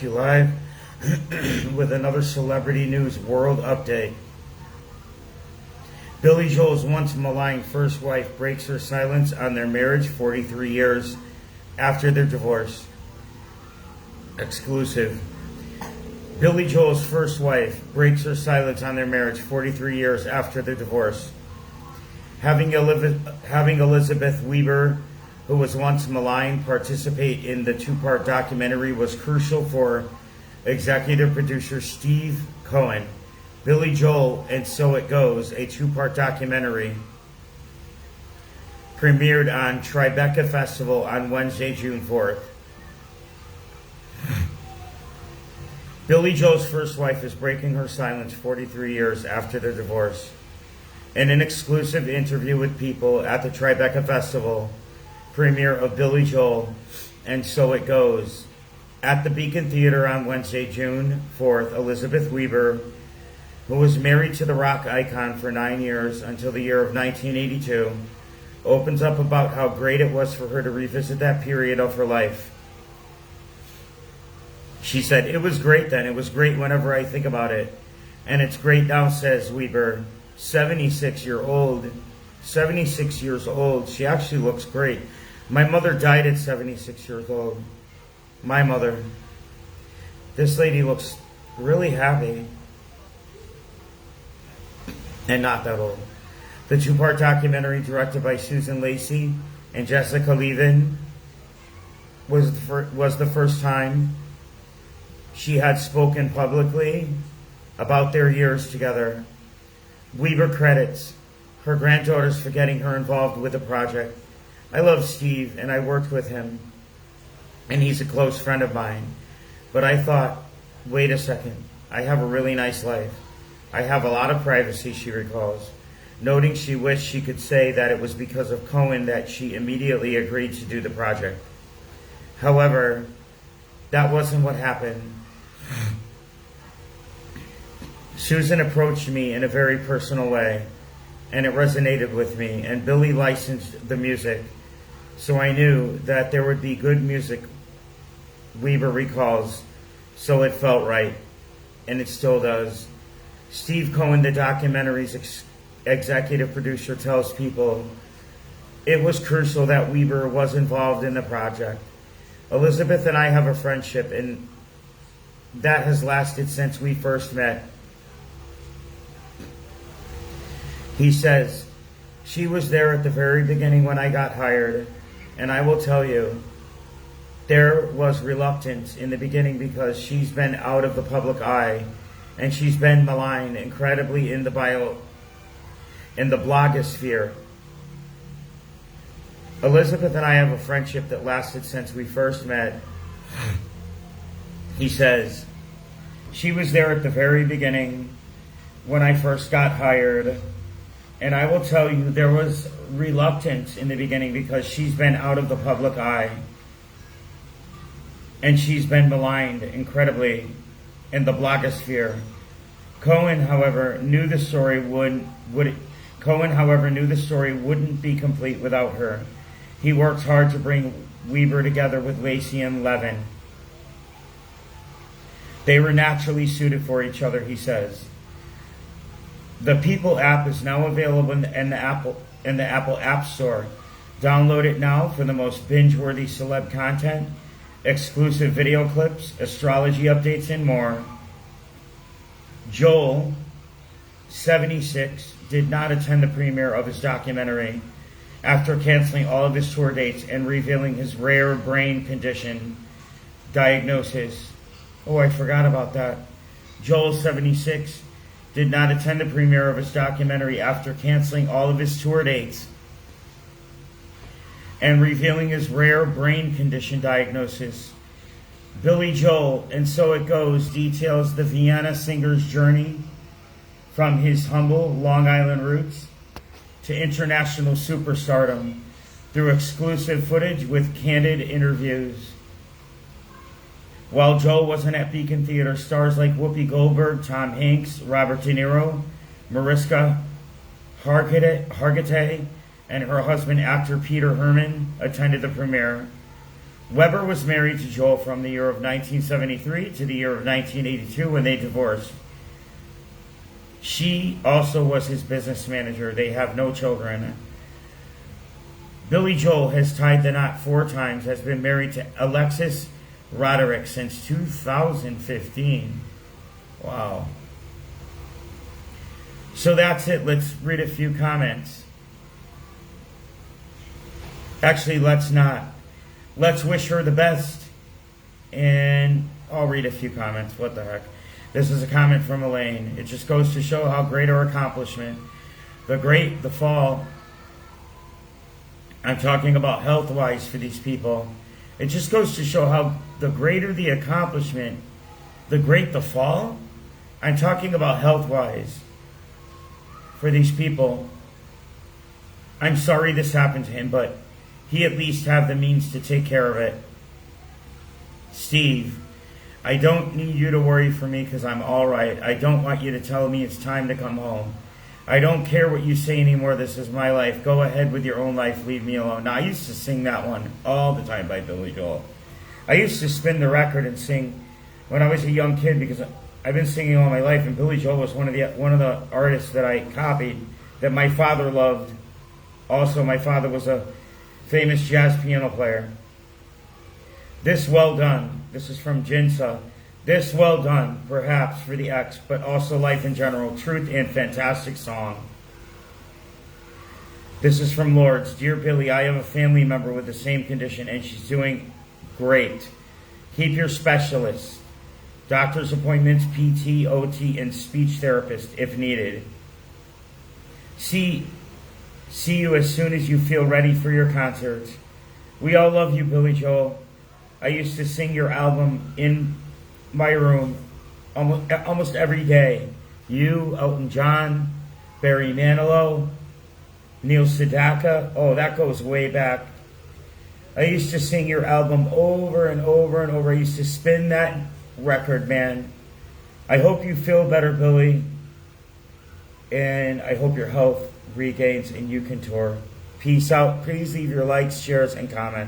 you live with another celebrity news world update. Billy Joel's once maligned first wife breaks her silence on their marriage 43 years after their divorce. Exclusive. Billy Joel's first wife breaks her silence on their marriage 43 years after their divorce. Having Elizabeth Weber, who was once maligned, participate in the two-part documentary was crucial for executive producer Steve Cohen. Billy Joel and So It Goes, a two-part documentary, premiered on Tribeca Festival on Wednesday, June 4th. Billy Joel's first wife is breaking her silence 43 years after their divorce. In an exclusive interview with People at the Tribeca Festival premiere of Billy Joel and So It Goes at the Beacon Theater on Wednesday, June 4th, Elizabeth Weber, who was married to the rock icon for 9 years until the year of 1982, opens up about how great it was for her to revisit that period of her life. She said, "It was great then. It was great whenever I think about it. And it's great now," says Weber, 76 years old. She actually looks great. My mother died at 76 years old. My mother. This lady looks really happy. And not that old. The two-part documentary, directed by Susan Lacey and Jessica Levin, was the first time she had spoken publicly about their years together. Weber credits her granddaughters for getting her involved with the project. "I love Steve, and I worked with him, and he's a close friend of mine. But I thought, wait a second, I have a really nice life. I have a lot of privacy," she recalls, noting she wished she could say that it was because of Cohen that she immediately agreed to do the project. However, that wasn't what happened. Susan approached me in a very personal way, and it resonated with me, and Billy licensed the music, so I knew that there would be good music, Weber recalls, so it felt right, and it still does. Steve Cohen, the documentary's executive producer, tells People, "It was crucial that Weber was involved in the project. Elizabeth and I have a friendship, and that has lasted since we first met." He says, "She was there at the very beginning when I got hired, and I will tell you, there was reluctance in the beginning because she's been out of the public eye, and she's been maligned incredibly in the blogosphere. Elizabeth and I have a friendship that lasted since we first met." He says, "She was there at the very beginning when I first got hired, and I will tell you, there was reluctance in the beginning because she's been out of the public eye, and she's been maligned incredibly in the blogosphere. Cohen, however, knew the story wouldn't be complete without her. He worked hard to bring Weber together with Lacey and Levin. They were naturally suited for each other," he says. The People app is now available in the Apple App Store. Download it now for the most binge-worthy celeb content, exclusive video clips, astrology updates, and more. Joel, 76, did not attend the premiere of his documentary after canceling all of his tour dates and revealing his rare brain condition diagnosis. Oh, I forgot about that. Joel, 76, did not attend the premiere of his documentary after canceling all of his tour dates and revealing his rare brain condition diagnosis. Billy Joel and So It Goes details the Vienna singer's journey from his humble Long Island roots to international superstardom through exclusive footage with candid interviews. While Joel wasn't at Beacon Theater, stars like Whoopi Goldberg, Tom Hanks, Robert De Niro, Mariska Hargitay, and her husband, actor Peter Herman, attended the premiere. Weber was married to Joel from the year of 1973 to the year of 1982 when they divorced. She also was his business manager. They have no children. Billy Joel has tied the knot 4 times, has been married to Alexis Roderick since 2015. Wow. So that's it. Let's read a few comments. Actually, let's not. Let's wish her the best. And I'll read a few comments. What the heck? This is a comment from Elaine. It just goes to show how great our accomplishment, the fall. I'm talking about health-wise for these people. It just goes to show how the greater the accomplishment, the great the fall. I'm talking about health-wise for these people. I'm sorry this happened to him, but he at least have the means to take care of it. Steve, I don't need you to worry for me because I'm all right. I don't want you to tell me it's time to come home. I don't care what you say anymore. This is my life. Go ahead with your own life. Leave me alone. Now, I used to sing that one all the time by Billy Joel. I used to spin the record and sing when I was a young kid because I've been singing all my life, and Billy Joel was one of the artists that I copied that my father loved. Also, my father was a famous jazz piano player. This well done. This is from Jinsa. This well done, perhaps for the ex, but also life in general. Truth and fantastic song. This is from Lords. Dear Billy, I have a family member with the same condition, and she's doing great. Keep your specialist. Doctor's appointments, PT, OT, and speech therapist if needed. See you as soon as you feel ready for your concert. We all love you, Billy Joel. I used to sing your album in my room almost every day. You, Elton John, Barry Manilow, Neil Sedaka. Oh, that goes way back. I used to sing your album over and over and over. I used to spin that record, man. I hope you feel better, Billy. And I hope your health regains and you can tour. Peace out. Please leave your likes, shares, and comments.